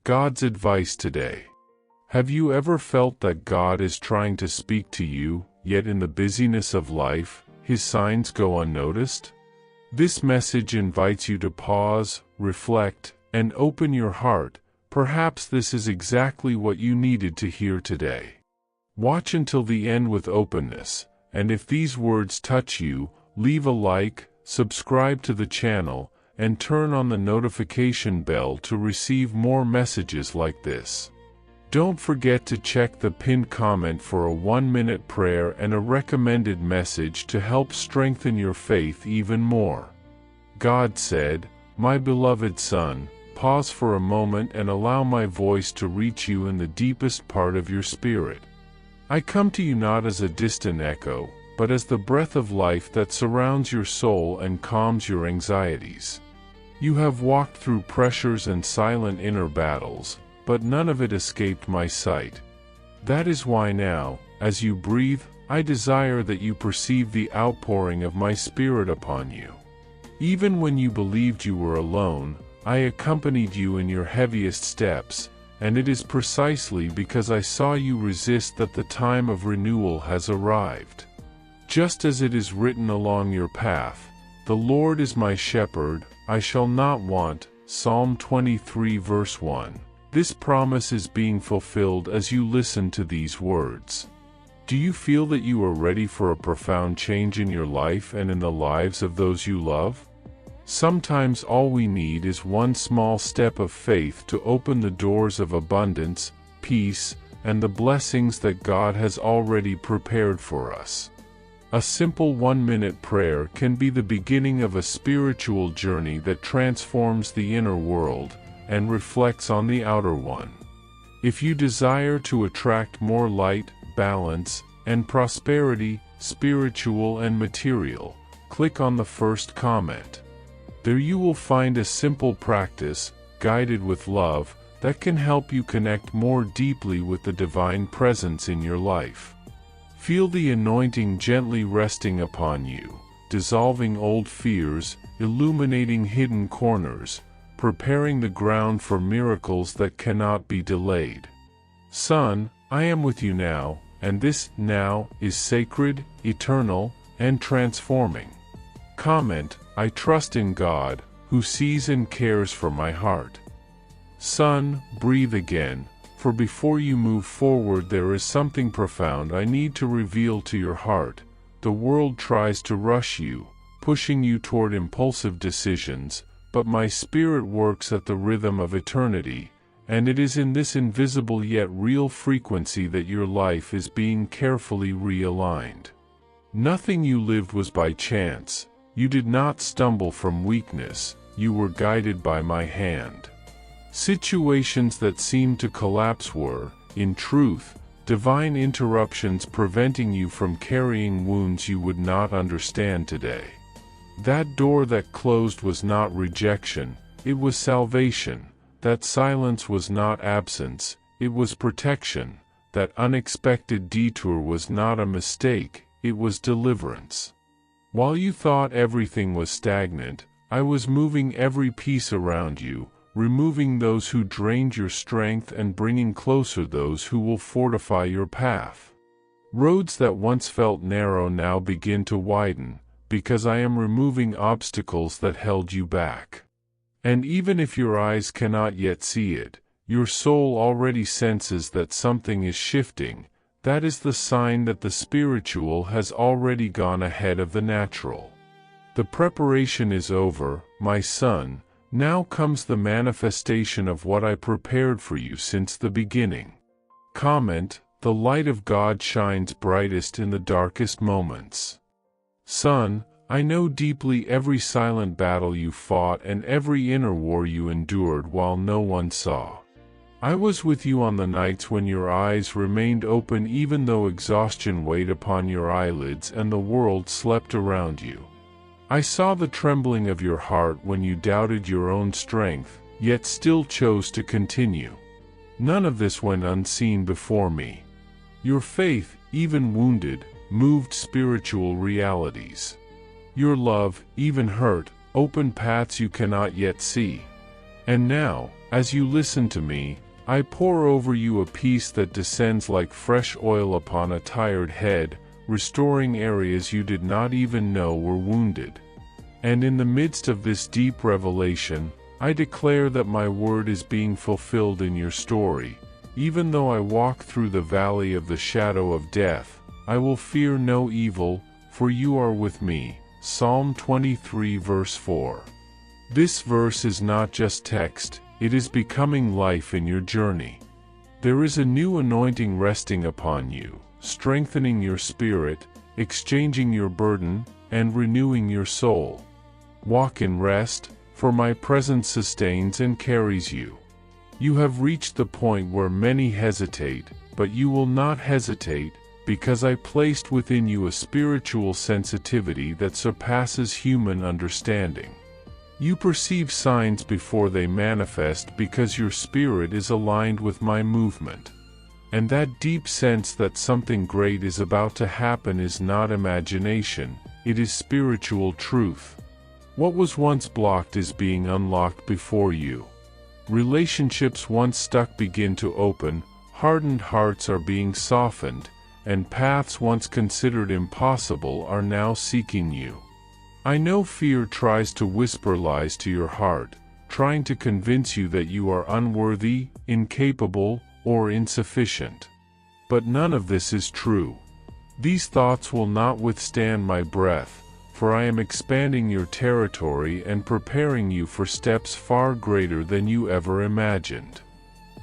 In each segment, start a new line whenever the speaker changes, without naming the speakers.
God's advice today. Have you ever felt that God is trying to speak to you, yet in the busyness of life, His signs go unnoticed? This message invites you to pause, reflect, and open your heart. Perhaps this is exactly what you needed to hear today. Watch until the end with openness, and if these words touch you, leave a like, subscribe to the channel, and turn on the notification bell to receive more messages like this. Don't forget to check the pinned comment for a 1-minute prayer and a recommended message to help strengthen your faith even more. God said, "My beloved son, pause for a moment and allow my voice to reach you in the deepest part of your spirit. I come to you not as a distant echo, but as the breath of life that surrounds your soul and calms your anxieties. You have walked through pressures and silent inner battles, but none of it escaped my sight. That is why now, as you breathe, I desire that you perceive the outpouring of my Spirit upon you. Even when you believed you were alone, I accompanied you in your heaviest steps, and it is precisely because I saw you resist that the time of renewal has arrived. Just as it is written along your path, 'The Lord is my shepherd, I shall not want,' Psalm 23 verse 1. This promise is being fulfilled as you listen to these words. Do you feel that you are ready for a profound change in your life and in the lives of those you love? Sometimes all we need is one small step of faith to open the doors of abundance, peace, and the blessings that God has already prepared for us. A simple 1-minute prayer can be the beginning of a spiritual journey that transforms the inner world and reflects on the outer one. If you desire to attract more light, balance, and prosperity, spiritual and material, click on the first comment. There you will find a simple practice, guided with love, that can help you connect more deeply with the divine presence in your life. Feel the anointing gently resting upon you, dissolving old fears, illuminating hidden corners, preparing the ground for miracles that cannot be delayed. Son, I am with you now, and this now is sacred, eternal, and transforming. Comment, I trust in God, who sees and cares for my heart. Son, breathe again, for before you move forward there is something profound I need to reveal to your heart. The world tries to rush you, pushing you toward impulsive decisions, but my Spirit works at the rhythm of eternity, and it is in this invisible yet real frequency that your life is being carefully realigned. Nothing you lived was by chance. You did not stumble from weakness, you were guided by my hand. Situations that seemed to collapse were, in truth, divine interruptions preventing you from carrying wounds you would not understand today. That door that closed was not rejection, it was salvation. That silence was not absence, it was protection. That unexpected detour was not a mistake, it was deliverance. While you thought everything was stagnant, I was moving every piece around you, removing those who drained your strength and bringing closer those who will fortify your path. Roads that once felt narrow now begin to widen, because I am removing obstacles that held you back. And even if your eyes cannot yet see it, your soul already senses that something is shifting. That is the sign that the spiritual has already gone ahead of the natural. The preparation is over, my son. Now comes the manifestation of what I prepared for you since the beginning. Comment, the light of God shines brightest in the darkest moments. Son, I know deeply every silent battle you fought and every inner war you endured while no one saw. I was with you on the nights when your eyes remained open even though exhaustion weighed upon your eyelids and the world slept around you. I saw the trembling of your heart when you doubted your own strength, yet still chose to continue. None of this went unseen before me. Your faith, even wounded, moved spiritual realities. Your love, even hurt, opened paths you cannot yet see. And now, As you listen to me, I pour over you a peace that descends like fresh oil upon a tired head, restoring areas you did not even know were wounded. And in the midst of this deep revelation, I declare that my word is being fulfilled in your story. Even though I walk through the valley of the shadow of death, I will fear no evil, for you are with me. Psalm 23 verse 4. This verse is not just text, it is becoming life in your journey. There is a new anointing resting upon you, strengthening your spirit, exchanging your burden, and renewing your soul. Walk in rest, for my presence sustains and carries you. You have reached the point where many hesitate, but you will not hesitate, because I placed within you a spiritual sensitivity that surpasses human understanding. You perceive signs before they manifest because your spirit is aligned with my movement. And that deep sense that something great is about to happen is not imagination, it is spiritual truth. What was once blocked is being unlocked before you. Relationships once stuck begin to open, hardened hearts are being softened, and paths once considered impossible are now seeking you. I know fear tries to whisper lies to your heart, trying to convince you that you are unworthy, incapable, or insufficient. But none of this is true. These thoughts will not withstand my breath, for I am expanding your territory and preparing you for steps far greater than you ever imagined.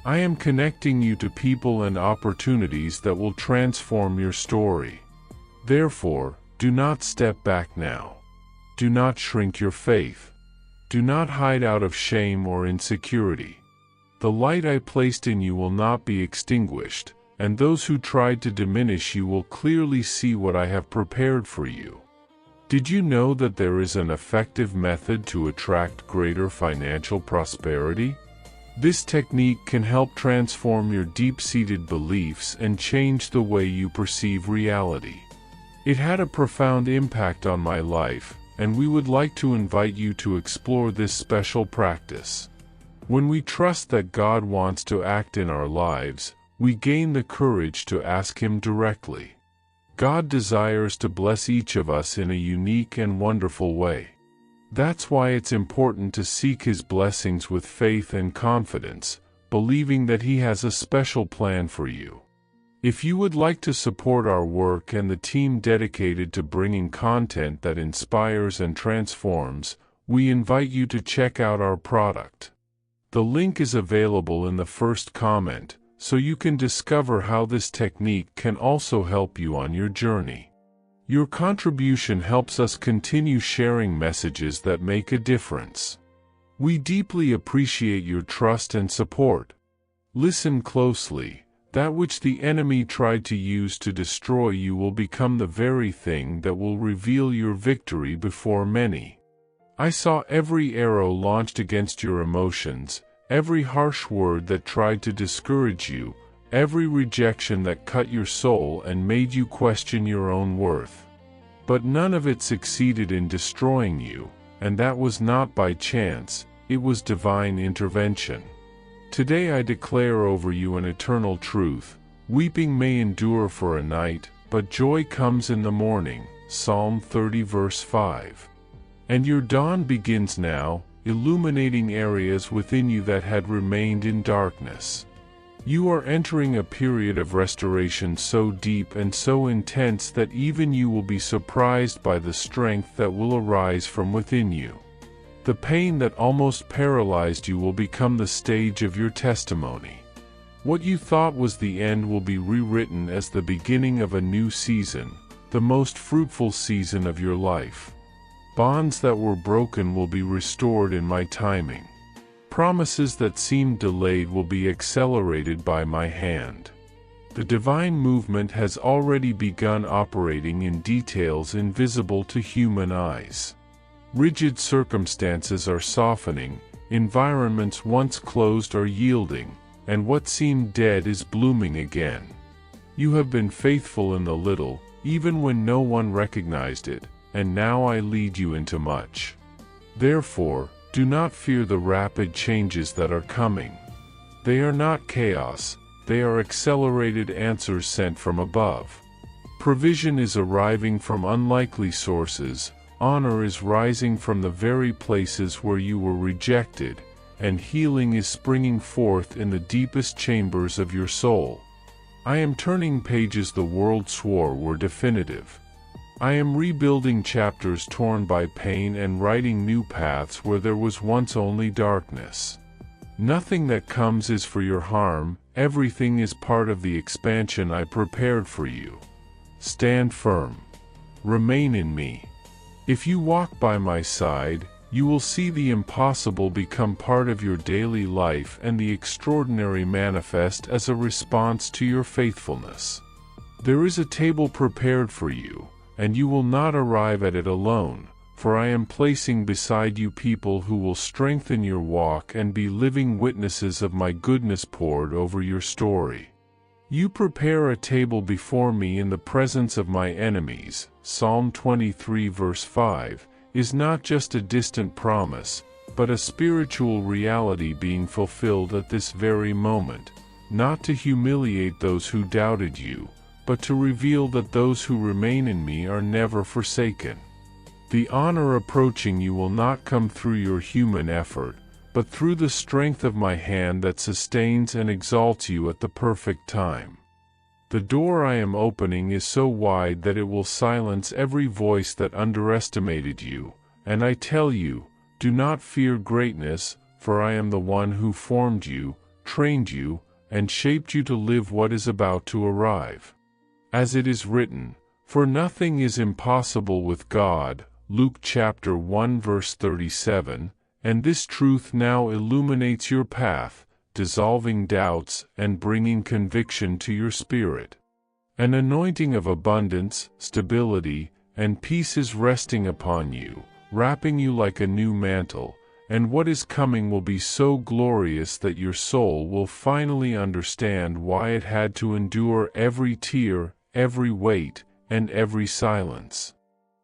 I am connecting you to people and opportunities that will transform your story. Therefore, do not step back now. Do not shrink your faith. Do not hide out of shame or insecurity. The light I placed in you will not be extinguished, and those who tried to diminish you will clearly see what I have prepared for you. Did you know that there is an effective method to attract greater financial prosperity? This technique can help transform your deep-seated beliefs and change the way you perceive reality. It had a profound impact on my life, and we would like to invite you to explore this special practice. When we trust that God wants to act in our lives, we gain the courage to ask Him directly. God desires to bless each of us in a unique and wonderful way. That's why it's important to seek His blessings with faith and confidence, believing that He has a special plan for you. If you would like to support our work and the team dedicated to bringing content that inspires and transforms, we invite you to check out our product. The link is available in the first comment, so you can discover how this technique can also help you on your journey. Your contribution helps us continue sharing messages that make a difference. We deeply appreciate your trust and support. Listen closely. That which the enemy tried to use to destroy you will become the very thing that will reveal your victory before many. I saw every arrow launched against your emotions, every harsh word that tried to discourage you, every rejection that cut your soul and made you question your own worth. But none of it succeeded in destroying you, and that was not by chance, it was divine intervention. Today I declare over you an eternal truth. Weeping may endure for a night, but joy comes in the morning. Psalm 30 verse 5. And your dawn begins now, illuminating areas within you that had remained in darkness. You are entering a period of restoration so deep and so intense that even you will be surprised by the strength that will arise from within you. The pain that almost paralyzed you will become the stage of your testimony. What you thought was the end will be rewritten as the beginning of a new season, the most fruitful season of your life. Bonds that were broken will be restored in my timing. Promises that seemed delayed will be accelerated by my hand. The divine movement has already begun operating in details invisible to human eyes. Rigid circumstances are softening, environments once closed are yielding, and what seemed dead is blooming again. You have been faithful in the little, even when no one recognized it, and now I lead you into much. Therefore, Do not fear the rapid changes that are coming. They are not chaos, they are accelerated answers sent from above. Provision is arriving from unlikely sources, honor is rising from the very places where you were rejected, and healing is springing forth in the deepest chambers of your soul. I am turning pages the world swore were definitive. I am rebuilding chapters torn by pain and writing new paths where there was once only darkness. Nothing that comes is for your harm, everything is part of the expansion I prepared for you. Stand firm. Remain in me. If you walk by my side, you will see the impossible become part of your daily life and the extraordinary manifest as a response to your faithfulness. There is a table prepared for you, and you will not arrive at it alone, for I am placing beside you people who will strengthen your walk and be living witnesses of my goodness poured over your story. You prepare a table before me in the presence of my enemies. Psalm 23 verse 5 is not just a distant promise, but a spiritual reality being fulfilled at this very moment, not to humiliate those who doubted you, but to reveal that those who remain in me are never forsaken. The honor approaching you will not come through your human effort, but through the strength of my hand that sustains and exalts you at the perfect time. The door I am opening is so wide that it will silence every voice that underestimated you, and I tell you, do not fear greatness, for I am the one who formed you, trained you, and shaped you to live what is about to arrive. As it is written, for nothing is impossible with God, Luke chapter 1 verse 37, and this truth now illuminates your path, dissolving doubts and bringing conviction to your spirit. An anointing of abundance, stability, and peace is resting upon you, wrapping you like a new mantle, and what is coming will be so glorious that your soul will finally understand why it had to endure every tear, every weight, and every silence.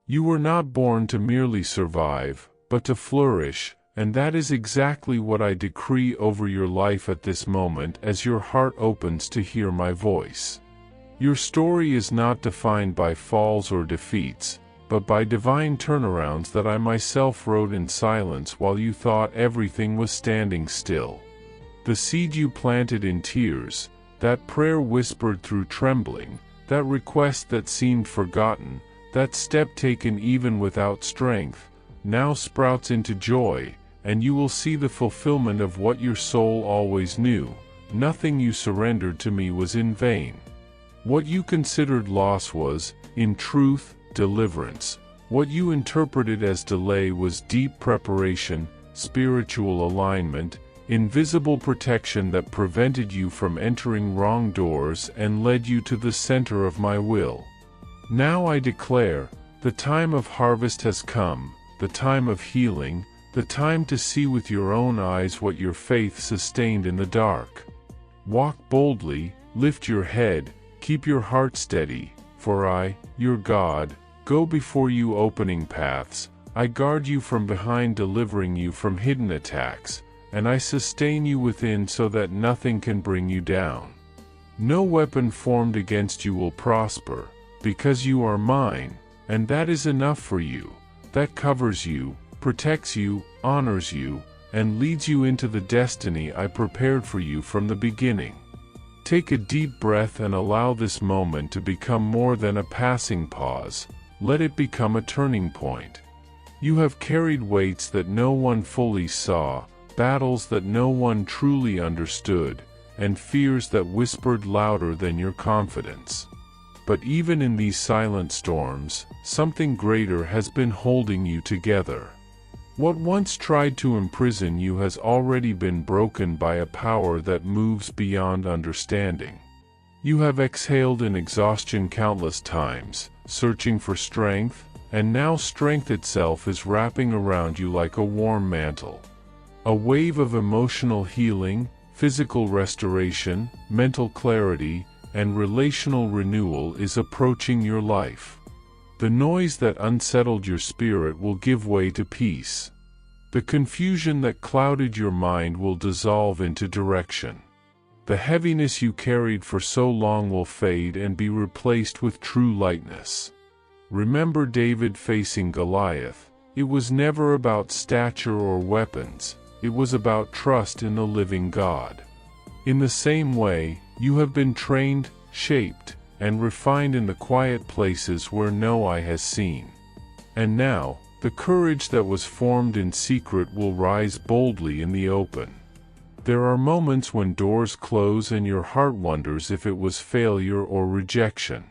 You were not born to merely survive, but to flourish, and that is exactly what I decree over your life at this moment as your heart opens to hear my voice. Your story is not defined by falls or defeats, but by divine turnarounds that I myself wrote in silence while you thought everything was standing still. The seed you planted in tears, that prayer whispered through trembling, that request that seemed forgotten, that step taken even without strength, now sprouts into joy, and you will see the fulfillment of what your soul always knew. Nothing you surrendered to me was in vain. What you considered loss was, in truth, deliverance. What you interpreted as delay was deep preparation, spiritual alignment, invisible protection that prevented you from entering wrong doors and led you to the center of my will. Now I declare, the time of harvest has come, the time of healing, the time to see with your own eyes what your faith sustained in the dark. Walk boldly, lift your head, keep your heart steady, for I, your God, go before you opening paths, I guard you from behind delivering you from hidden attacks, and I sustain you within so that nothing can bring you down. No weapon formed against you will prosper, because you are mine, and that is enough for you, that covers you, protects you, honors you, and leads you into the destiny I prepared for you from the beginning. Take a deep breath and allow this moment to become more than a passing pause. Let it become a turning point. You have carried weights that no one fully saw, battles that no one truly understood, and fears that whispered louder than your confidence. But even in these silent storms, something greater has been holding you together. What once tried to imprison you has already been broken by a power that moves beyond understanding. You have exhaled in exhaustion countless times, searching for strength, and now strength itself is wrapping around you like a warm mantle. A wave of emotional healing, physical restoration, mental clarity, and relational renewal is approaching your life. The noise that unsettled your spirit will give way to peace. The confusion that clouded your mind will dissolve into direction. The heaviness you carried for so long will fade and be replaced with true lightness. Remember David facing Goliath. It was never about stature or weapons, it was about trust in the living God. In the same way, you have been trained, shaped, and refined in the quiet places where no eye has seen. And now, the courage that was formed in secret will rise boldly in the open. There are moments when doors close and your heart wonders if it was failure or rejection.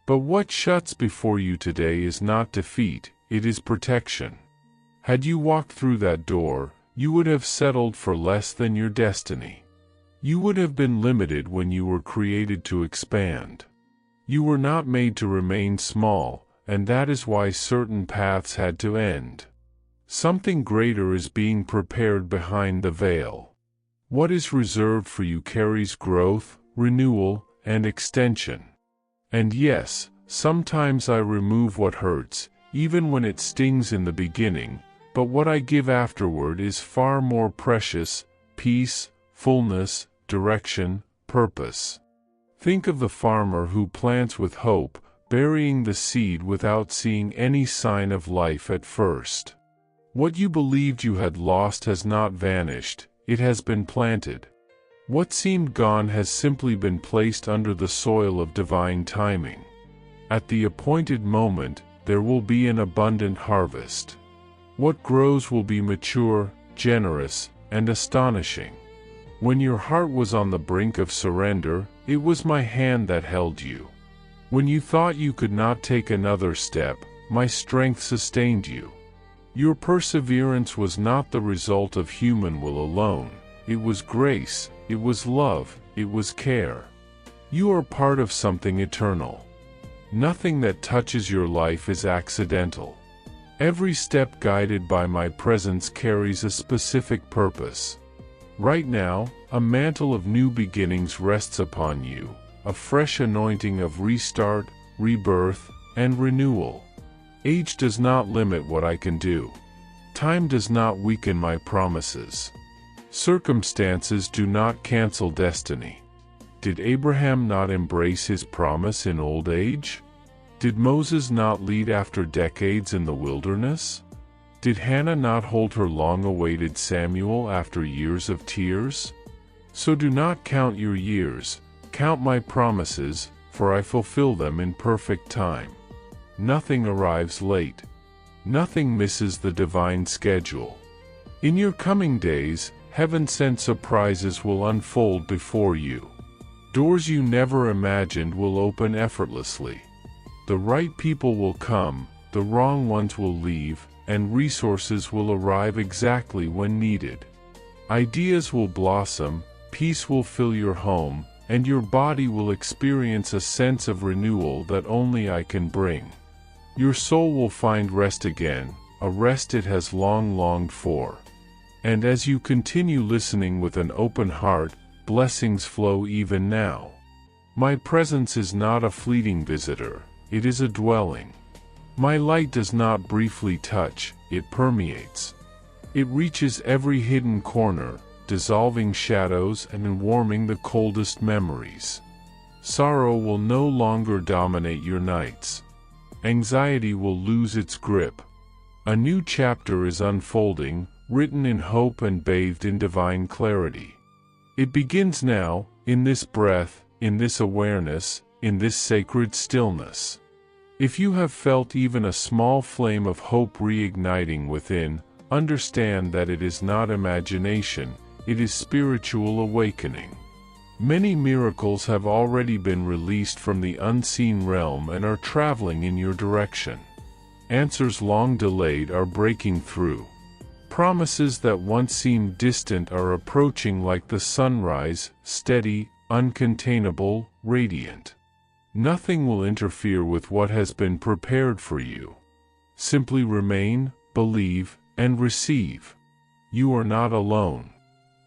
But what shuts before you today is not defeat, it is protection. Had you walked through that door, you would have settled for less than your destiny. You would have been limited when you were created to expand. You were not made to remain small, and that is why certain paths had to end. Something greater is being prepared behind the veil. What is reserved for you carries growth, renewal, and extension. And yes, sometimes I remove what hurts, even when it stings in the beginning, but what I give afterward is far more precious: peace, fullness, direction, purpose. Think of the farmer who plants with hope, burying the seed without seeing any sign of life at first. What you believed you had lost has not vanished, it has been planted. What seemed gone has simply been placed under the soil of divine timing. At the appointed moment, there will be an abundant harvest. What grows will be mature, generous, and astonishing. When your heart was on the brink of surrender, it was my hand that held you. When you thought you could not take another step, my strength sustained you. Your perseverance was not the result of human will alone. It was grace, it was love, it was care. You are part of something eternal. Nothing that touches your life is accidental. Every step guided by my presence carries a specific purpose. Right now, a mantle of new beginnings rests upon you, a fresh anointing of restart, rebirth, and renewal. Age does not limit what I can do. Time does not weaken my promises. Circumstances do not cancel destiny. Did Abraham not embrace his promise in old age? Did Moses not lead after decades in the wilderness? Did Hannah not hold her long-awaited Samuel after years of tears? So do not count your years, count my promises, for I fulfill them in perfect time. Nothing arrives late. Nothing misses the divine schedule. In your coming days, heaven-sent surprises will unfold before you. Doors you never imagined will open effortlessly. The right people will come, the wrong ones will leave, and resources will arrive exactly when needed. Ideas will blossom, peace will fill your home, and your body will experience a sense of renewal that only I can bring. Your soul will find rest again, a rest it has long longed for. And as you continue listening with an open heart, blessings flow even now. My presence is not a fleeting visitor, it is a dwelling. My light does not briefly touch, it permeates. It reaches every hidden corner, dissolving shadows and warming the coldest memories. Sorrow will no longer dominate your nights. Anxiety will lose its grip. A new chapter is unfolding, written in hope and bathed in divine clarity. It begins now, in this breath, in this awareness, in this sacred stillness. If you have felt even a small flame of hope reigniting within, understand that it is not imagination, it is spiritual awakening. Many miracles have already been released from the unseen realm and are traveling in your direction. Answers long delayed are breaking through. Promises that once seemed distant are approaching like the sunrise, steady, uncontainable, radiant. Nothing will interfere with what has been prepared for you. Simply remain, believe, and receive. You are not alone.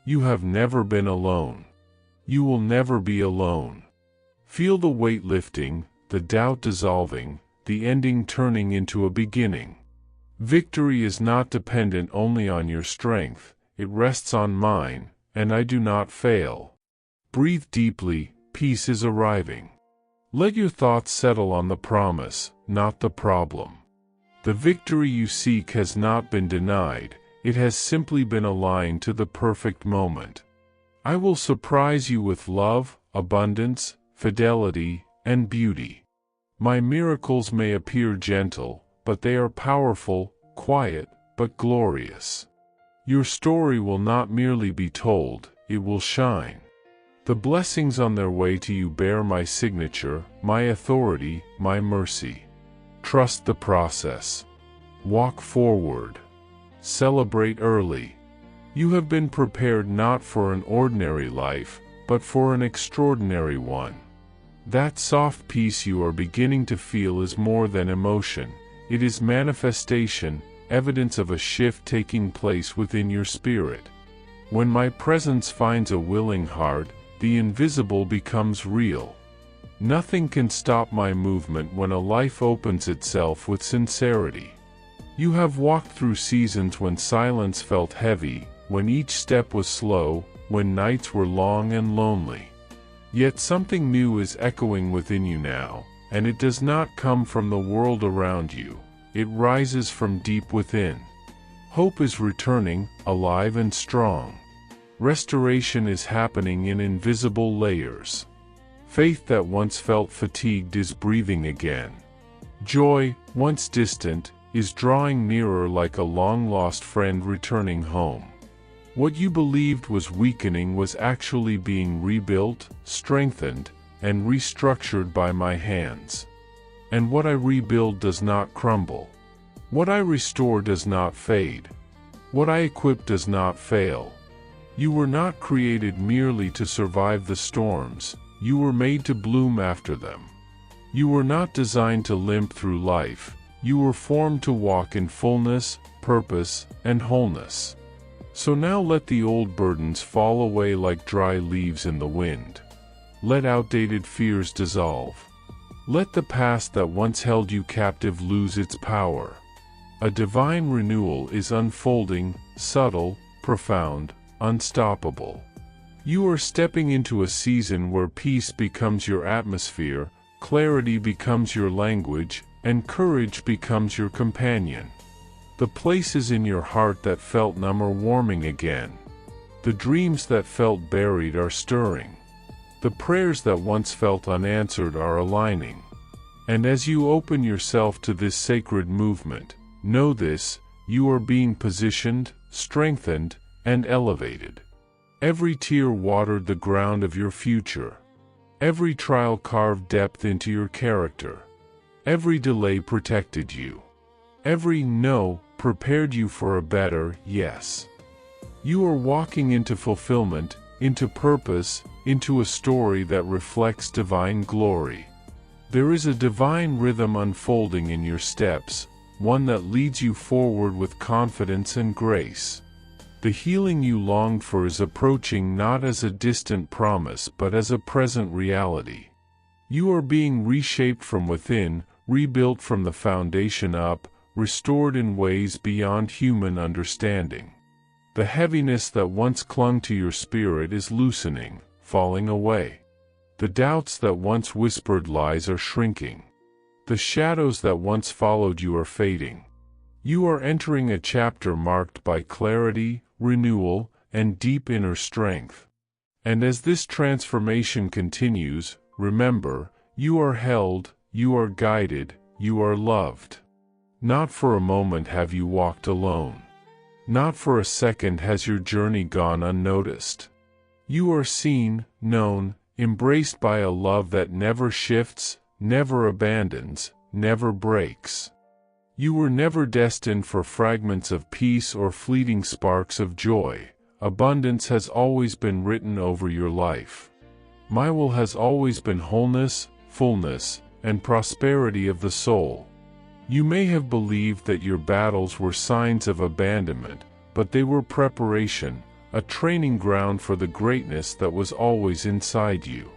You have never been alone. You will never be alone. Feel the weight lifting, the doubt dissolving, the ending turning into a beginning. Victory is not dependent only on your strength, it rests on mine, and I do not fail. Breathe deeply, peace is arriving. Let your thoughts settle on the promise, not the problem. The victory you seek has not been denied, it has simply been aligned to the perfect moment. I will surprise you with love, abundance, fidelity, and beauty. My miracles may appear gentle, but they are powerful, quiet, but glorious. Your story will not merely be told, it will shine. The blessings on their way to you bear my signature, my authority, my mercy. Trust the process. Walk forward. Celebrate early. You have been prepared not for an ordinary life, but for an extraordinary one. That soft peace you are beginning to feel is more than emotion, it is manifestation, evidence of a shift taking place within your spirit. When my presence finds a willing heart, the invisible becomes real. Nothing can stop my movement when a life opens itself with sincerity. You have walked through seasons when silence felt heavy, when each step was slow, when nights were long and lonely. Yet something new is echoing within you now, and it does not come from the world around you, it rises from deep within. Hope is returning, alive and strong. Restoration is happening in invisible layers. Faith that once felt fatigued is breathing again. Joy, once distant, is drawing nearer like a long-lost friend returning home. What you believed was weakening was actually being rebuilt, strengthened, and restructured by my hands. And what I rebuild does not crumble. What I restore does not fade. What I equip does not fail. You were not created merely to survive the storms, you were made to bloom after them. You were not designed to limp through life, you were formed to walk in fullness, purpose, and wholeness. So now let the old burdens fall away like dry leaves in the wind. Let outdated fears dissolve. Let the past that once held you captive lose its power. A divine renewal is unfolding, subtle, profound, unstoppable. You are stepping into a season where peace becomes your atmosphere, clarity becomes your language, and courage becomes your companion. The places in your heart that felt numb are warming again. The dreams that felt buried are stirring. The prayers that once felt unanswered are aligning. And as you open yourself to this sacred movement, know this, you are being positioned, strengthened, and elevated. Every tear watered the ground of your future. Every trial carved depth into your character. Every delay protected you. Every no prepared you for a better yes. You are walking into fulfillment, into purpose, into a story that reflects divine glory. There is a divine rhythm unfolding in your steps, one that leads you forward with confidence and grace. The healing you longed for is approaching not as a distant promise but as a present reality. You are being reshaped from within, rebuilt from the foundation up, restored in ways beyond human understanding. The heaviness that once clung to your spirit is loosening, falling away. The doubts that once whispered lies are shrinking. The shadows that once followed you are fading. You are entering a chapter marked by clarity, renewal, and deep inner strength. And as this transformation continues, remember, you are held, you are guided, you are loved. Not for a moment have you walked alone. Not for a second has your journey gone unnoticed. You are seen, known, embraced by a love that never shifts, never abandons, never breaks. You were never destined for fragments of peace or fleeting sparks of joy. Abundance has always been written over your life. My will has always been wholeness, fullness, and prosperity of the soul. You may have believed that your battles were signs of abandonment, but they were preparation, a training ground for the greatness that was always inside you.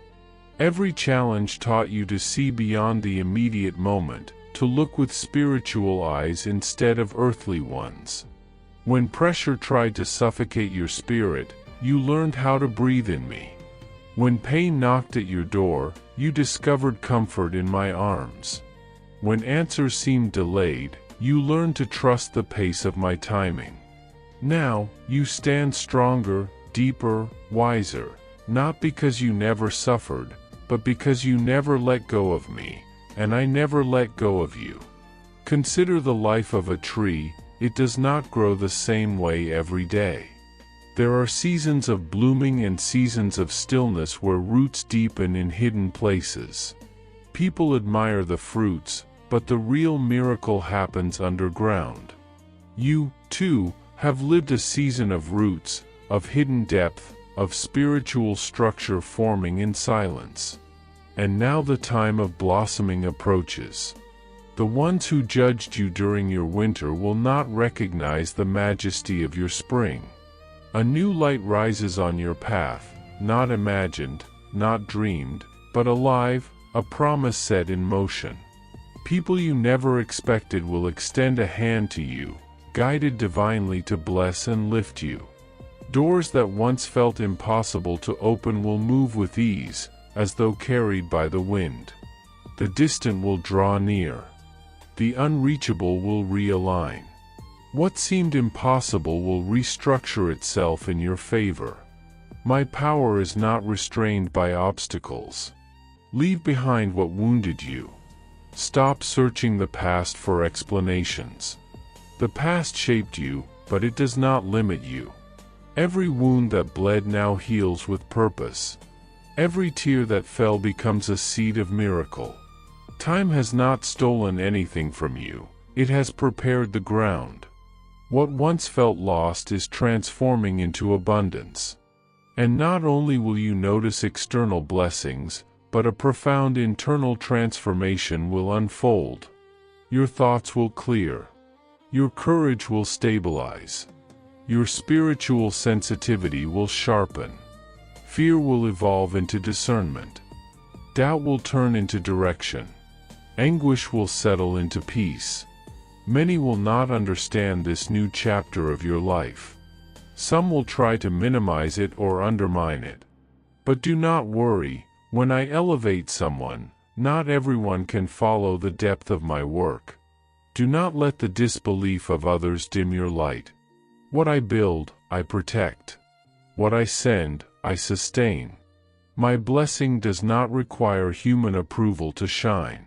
Every challenge taught you to see beyond the immediate moment, to look with spiritual eyes instead of earthly ones. When pressure tried to suffocate your spirit, you learned how to breathe in me. When pain knocked at your door, you discovered comfort in my arms. When answers seemed delayed, you learned to trust the pace of my timing. Now, you stand stronger, deeper, wiser, not because you never suffered, but because you never let go of me, and I never let go of you. Consider the life of a tree. It does not grow the same way every day. There are seasons of blooming and seasons of stillness where roots deepen in hidden places. People admire the fruits, but the real miracle happens underground. You, too, have lived a season of roots, of hidden depth, of spiritual structure forming in silence. And now the time of blossoming approaches. The ones who judged you during your winter will not recognize the majesty of your spring. A new light rises on your path, not imagined, not dreamed, but alive, a promise set in motion. People you never expected will extend a hand to you, guided divinely to bless and lift you. Doors that once felt impossible to open will move with ease, as though carried by the wind. The distant will draw near. The unreachable will realign. What seemed impossible will restructure itself in your favor. My power is not restrained by obstacles. Leave behind what wounded you. Stop searching the past for explanations. The past shaped you, but it does not limit you. Every wound that bled now heals with purpose. Every tear that fell becomes a seed of miracle. Time has not stolen anything from you, it has prepared the ground. What once felt lost is transforming into abundance. And not only will you notice external blessings, but a profound internal transformation will unfold. Your thoughts will clear. Your courage will stabilize. Your spiritual sensitivity will sharpen. Fear will evolve into discernment. Doubt will turn into direction. Anguish will settle into peace. Many will not understand this new chapter of your life. Some will try to minimize it or undermine it. But do not worry, when I elevate someone, not everyone can follow the depth of my work. Do not let the disbelief of others dim your light. What I build, I protect. What I send, I sustain. My blessing does not require human approval to shine.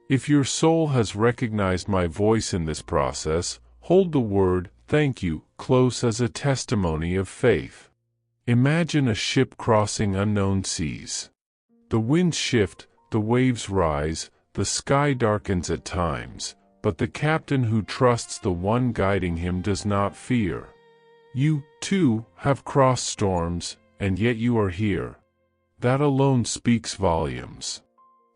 If your soul has recognized my voice in this process, hold the word, "thank you," close as a testimony of faith. Imagine a ship crossing unknown seas. The winds shift, the waves rise, the sky darkens at times, but the captain who trusts the one guiding him does not fear. You, too, have crossed storms, and yet you are here. That alone speaks volumes.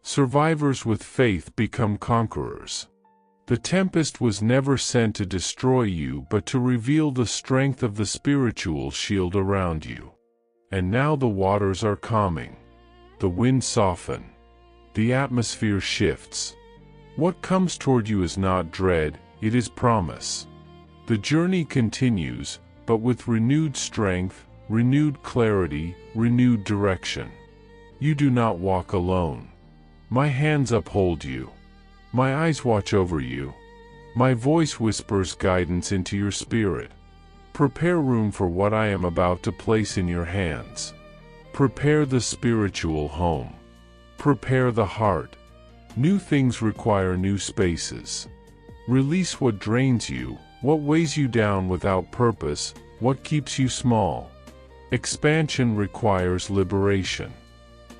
Survivors with faith become conquerors. The tempest was never sent to destroy you but to reveal the strength of the spiritual shield around you. And now the waters are calming. The winds soften. The atmosphere shifts. What comes toward you is not dread, it is promise. The journey continues, but with renewed strength, renewed clarity, renewed direction. You do not walk alone. My hands uphold you. My eyes watch over you. My voice whispers guidance into your spirit. Prepare room for what I am about to place in your hands. Prepare the spiritual home. Prepare the heart. New things require new spaces. Release what drains you, what weighs you down without purpose, what keeps you small. Expansion requires liberation.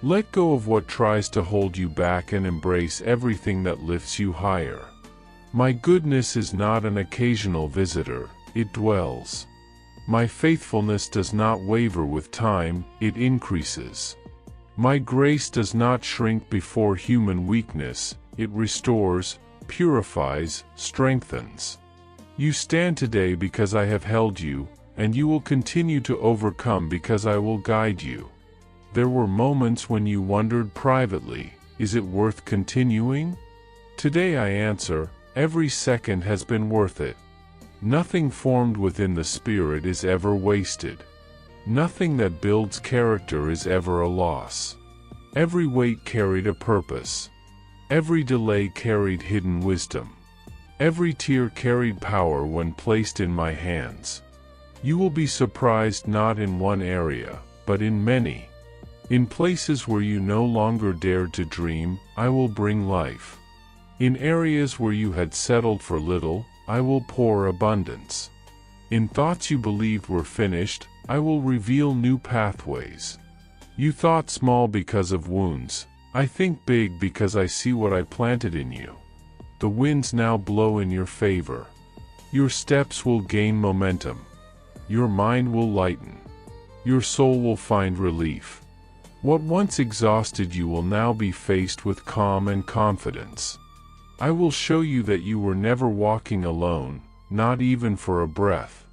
Let go of what tries to hold you back and embrace everything that lifts you higher. My goodness is not an occasional visitor, it dwells. My faithfulness does not waver with time, it increases. My grace does not shrink before human weakness, it restores, purifies, strengthens. You stand today because I have held you, and you will continue to overcome because I will guide you. There were moments when you wondered privately, is it worth continuing? Today I answer, every second has been worth it. Nothing formed within the spirit is ever wasted. Nothing that builds character is ever a loss. Every weight carried a purpose. Every delay carried hidden wisdom. Every tear carried power when placed in my hands. You will be surprised not in one area, but in many. In places where you no longer dared to dream, I will bring life. In areas where you had settled for little, I will pour abundance. In thoughts you believed were finished, I will reveal new pathways. You thought small because of wounds. I think big because I see what I planted in you. The winds now blow in your favor. Your steps will gain momentum. Your mind will lighten. Your soul will find relief. What once exhausted you will now be faced with calm and confidence. I will show you that you were never walking alone, not even for a breath.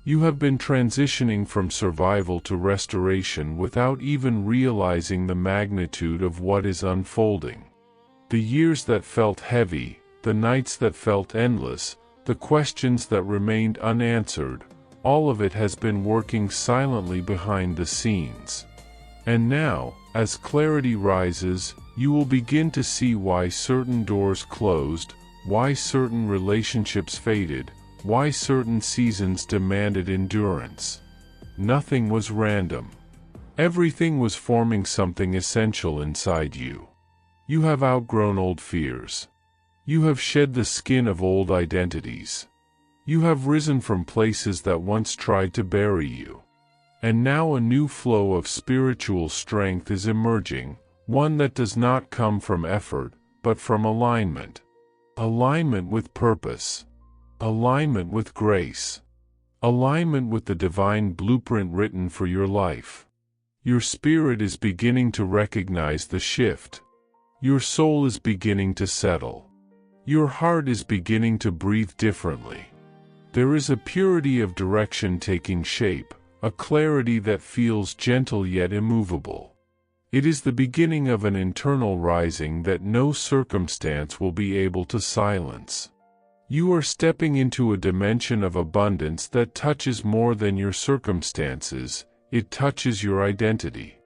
You have been transitioning from survival to restoration without even realizing the magnitude of what is unfolding. The years that felt heavy, the nights that felt endless, the questions that remained unanswered, all of it has been working silently behind the scenes. And now, as clarity rises, you will begin to see why certain doors closed, why certain relationships faded, why certain seasons demanded endurance. Nothing was random. Everything was forming something essential inside you. You have outgrown old fears. You have shed the skin of old identities. You have risen from places that once tried to bury you. And now a new flow of spiritual strength is emerging, one that does not come from effort, but from alignment. Alignment with purpose. Alignment with grace. Alignment with the divine blueprint written for your life. Your spirit is beginning to recognize the shift. Your soul is beginning to settle. Your heart is beginning to breathe differently. There is a purity of direction taking shape, a clarity that feels gentle yet immovable. It is the beginning of an internal rising that no circumstance will be able to silence. You are stepping into a dimension of abundance that touches more than your circumstances, it touches your identity.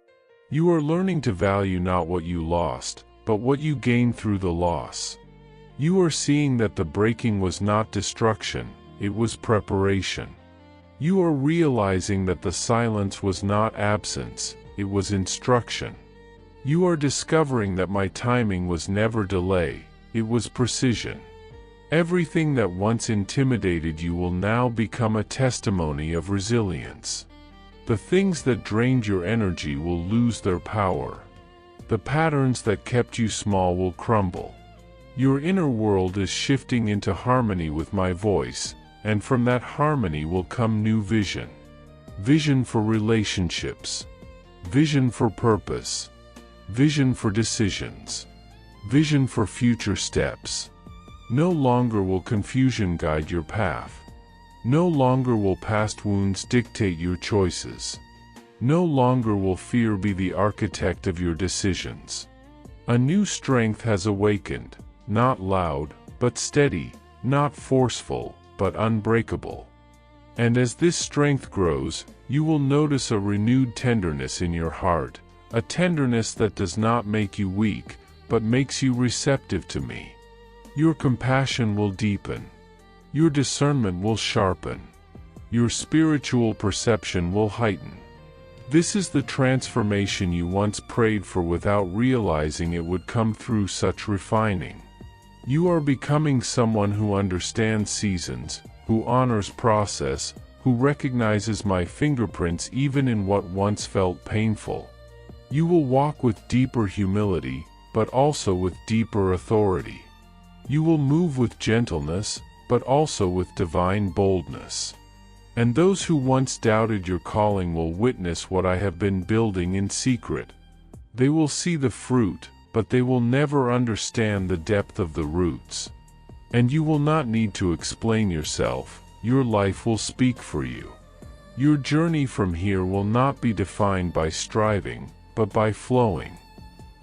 You are learning to value not what you lost, but what you gained through the loss. You are seeing that the breaking was not destruction, it was preparation. You are realizing that the silence was not absence, it was instruction. You are discovering that my timing was never delay, it was precision. Everything that once intimidated you will now become a testimony of resilience. The things that drained your energy will lose their power. The patterns that kept you small will crumble. Your inner world is shifting into harmony with my voice, and from that harmony will come new vision. Vision for relationships. Vision for purpose. Vision for decisions. Vision for future steps. No longer will confusion guide your path. No longer will past wounds dictate your choices. No longer will fear be the architect of your decisions. A new strength has awakened, not loud, but steady, not forceful, but unbreakable. And as this strength grows, you will notice a renewed tenderness in your heart, a tenderness that does not make you weak, but makes you receptive to me. Your compassion will deepen. Your discernment will sharpen. Your spiritual perception will heighten. This is the transformation you once prayed for without realizing it would come through such refining. You are becoming someone who understands seasons, who honors process, who recognizes my fingerprints even in what once felt painful. You will walk with deeper humility, but also with deeper authority. You will move with gentleness, but also with divine boldness. And those who once doubted your calling will witness what I have been building in secret. They will see the fruit, but they will never understand the depth of the roots. And you will not need to explain yourself, your life will speak for you. Your journey from here will not be defined by striving, but by flowing.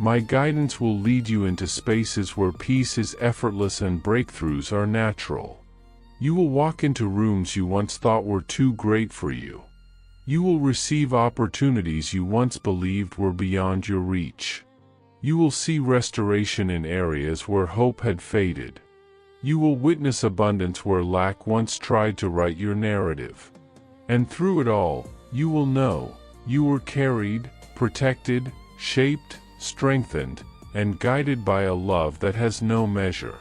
My guidance will lead you into spaces where peace is effortless and breakthroughs are natural. You will walk into rooms you once thought were too great for you. You will receive opportunities you once believed were beyond your reach. You will see restoration in areas where hope had faded. You will witness abundance where lack once tried to write your narrative. And through it all, you will know you were carried, protected, shaped, strengthened, and guided by a love that has no measure.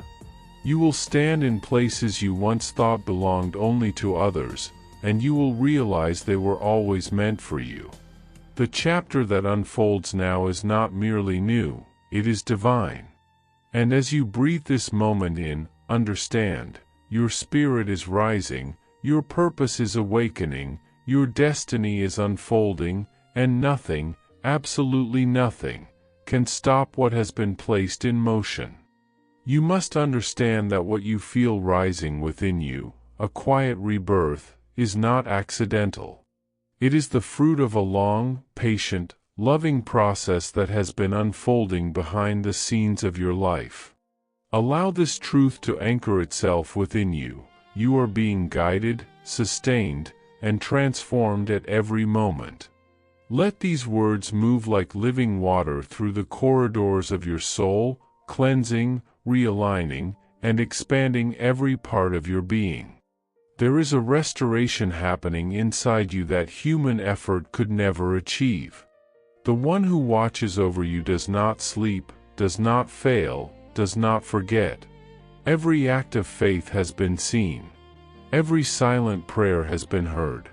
You will stand in places you once thought belonged only to others, and you will realize they were always meant for you. The chapter that unfolds now is not merely new, it is divine. And as you breathe this moment in, understand, your spirit is rising, your purpose is awakening, your destiny is unfolding, and nothing, absolutely nothing, can stop what has been placed in motion. You must understand that what you feel rising within you, a quiet rebirth, is not accidental. It is the fruit of a long, patient, loving process that has been unfolding behind the scenes of your life. Allow this truth to anchor itself within you. You are being guided, sustained, and transformed at every moment. Let these words move like living water through the corridors of your soul, cleansing, realigning, and expanding every part of your being. There is a restoration happening inside you that human effort could never achieve. The one who watches over you does not sleep, does not fail, does not forget. Every act of faith has been seen. Every silent prayer has been heard.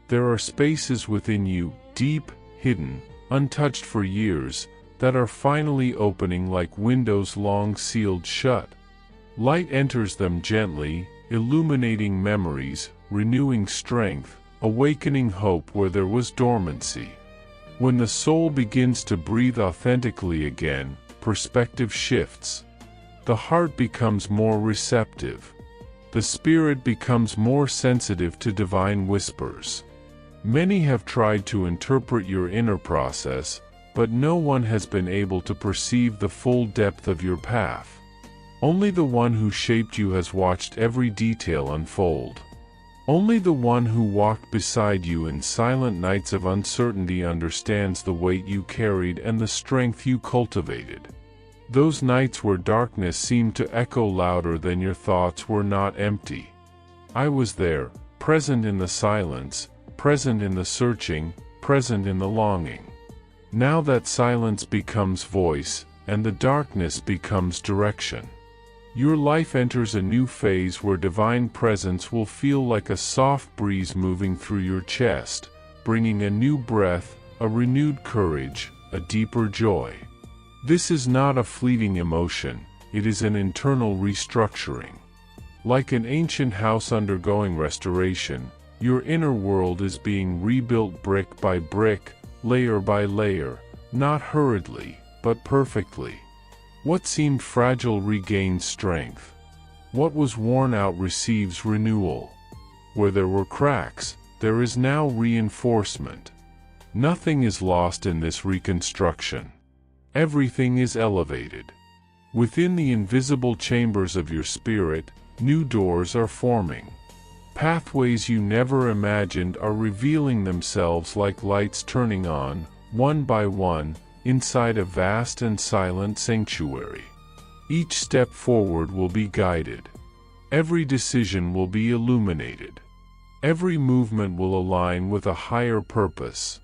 There are spaces within you, deep, hidden, untouched for years, that are finally opening like windows long sealed shut. Light enters them gently, illuminating memories, renewing strength, awakening hope where there was dormancy. When the soul begins to breathe authentically again, perspective shifts. The heart becomes more receptive. The spirit becomes more sensitive to divine whispers. Many have tried to interpret your inner process, but no one has been able to perceive the full depth of your path. Only the one who shaped you has watched every detail unfold. Only the one who walked beside you in silent nights of uncertainty understands the weight you carried and the strength you cultivated. Those nights where darkness seemed to echo louder than your thoughts were not empty. I was there, present in the silence, present in the searching, present in the longing. Now that silence becomes voice, and the darkness becomes direction. Your life enters a new phase where divine presence will feel like a soft breeze moving through your chest, bringing a new breath, a renewed courage, a deeper joy. This is not a fleeting emotion, it is an internal restructuring. Like an ancient house undergoing restoration, your inner world is being rebuilt brick by brick, layer by layer, not hurriedly, but perfectly. What seemed fragile regains strength. What was worn out receives renewal. Where there were cracks, there is now reinforcement. Nothing is lost in this reconstruction. Everything is elevated. Within the invisible chambers of your spirit, new doors are forming. Pathways you never imagined are revealing themselves like lights turning on, one by one, inside a vast and silent sanctuary. Each step forward will be guided. Every decision will be illuminated. Every movement will align with a higher purpose.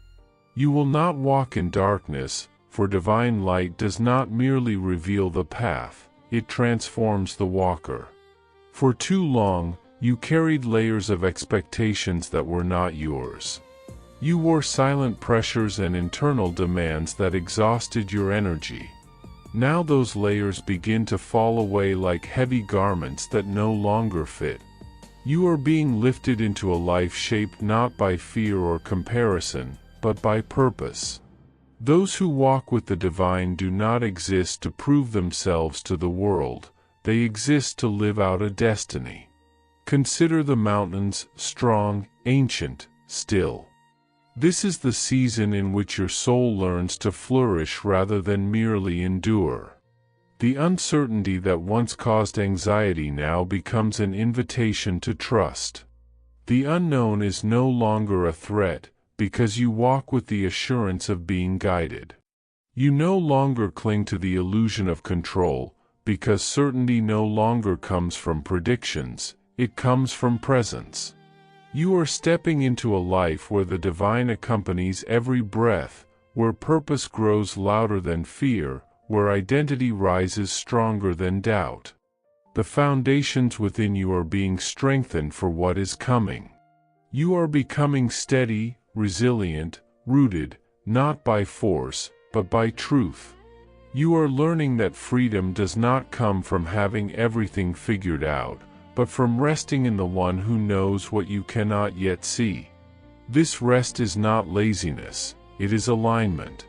You will not walk in darkness, for divine light does not merely reveal the path, it transforms the walker. For too long, you carried layers of expectations that were not yours. You wore silent pressures and internal demands that exhausted your energy. Now those layers begin to fall away like heavy garments that no longer fit. You are being lifted into a life shaped not by fear or comparison, but by purpose. Those who walk with the divine do not exist to prove themselves to the world, they exist to live out a destiny. Consider the mountains, strong, ancient, still. This is the season in which your soul learns to flourish rather than merely endure. The uncertainty that once caused anxiety now becomes an invitation to trust. The unknown is no longer a threat, because you walk with the assurance of being guided. You no longer cling to the illusion of control, because certainty no longer comes from predictions, it comes from presence. You are stepping into a life where the divine accompanies every breath, where purpose grows louder than fear, where identity rises stronger than doubt. The foundations within you are being strengthened for what is coming. You are becoming steady, resilient, rooted, not by force, but by truth. You are learning that freedom does not come from having everything figured out, but from resting in the one who knows what you cannot yet see. This rest is not laziness, it is alignment.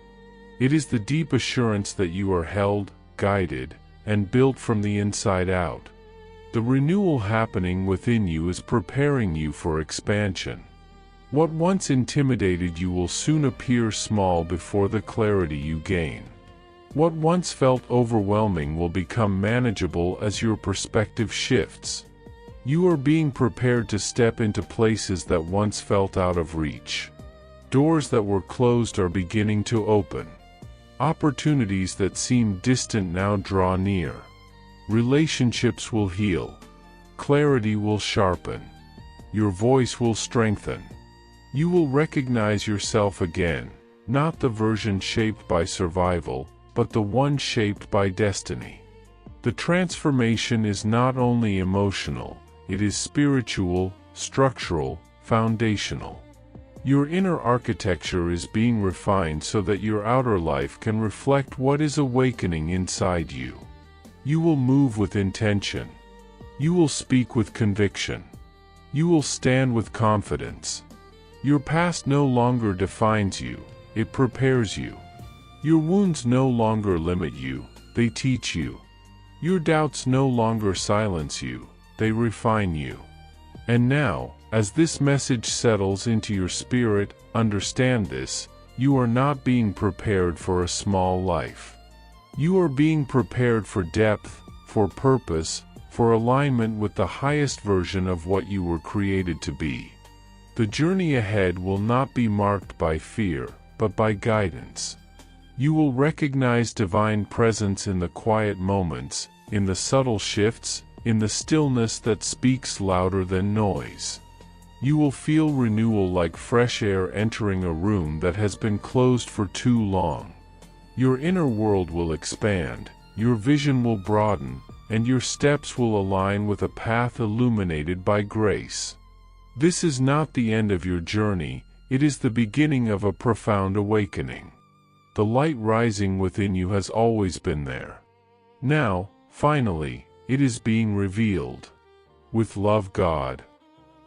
It is the deep assurance that you are held, guided, and built from the inside out. The renewal happening within you is preparing you for expansion. What once intimidated you will soon appear small before the clarity you gain. What once felt overwhelming will become manageable as your perspective shifts. You are being prepared to step into places that once felt out of reach. Doors that were closed are beginning to open. Opportunities that seemed distant now draw near. Relationships will heal. Clarity will sharpen. Your voice will strengthen. You will recognize yourself again, not the version shaped by survival, but the one shaped by destiny. The transformation is not only emotional, it is spiritual, structural, foundational. Your inner architecture is being refined so that your outer life can reflect what is awakening inside you. You will move with intention. You will speak with conviction. You will stand with confidence. Your past no longer defines you, it prepares you. Your wounds no longer limit you, they teach you. Your doubts no longer silence you, they refine you. And now, as this message settles into your spirit, understand this: you are not being prepared for a small life. You are being prepared for depth, for purpose, for alignment with the highest version of what you were created to be. The journey ahead will not be marked by fear, but by guidance. You will recognize divine presence in the quiet moments, in the subtle shifts, in the stillness that speaks louder than noise. You will feel renewal like fresh air entering a room that has been closed for too long. Your inner world will expand, your vision will broaden, and your steps will align with a path illuminated by grace. This is not the end of your journey, it is the beginning of a profound awakening. The light rising within you has always been there. Now, finally, it is being revealed. With love, God.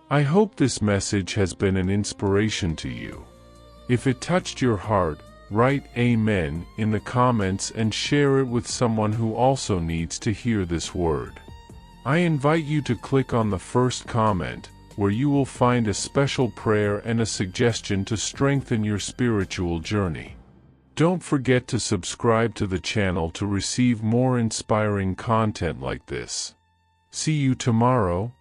I hope this message has been an inspiration to you. If it touched your heart, write Amen in the comments and share it with someone who also needs to hear this word. I invite you to click on the first comment, where you will find a special prayer and a suggestion to strengthen your spiritual journey. Don't forget to subscribe to the channel to receive more inspiring content like this. See you tomorrow.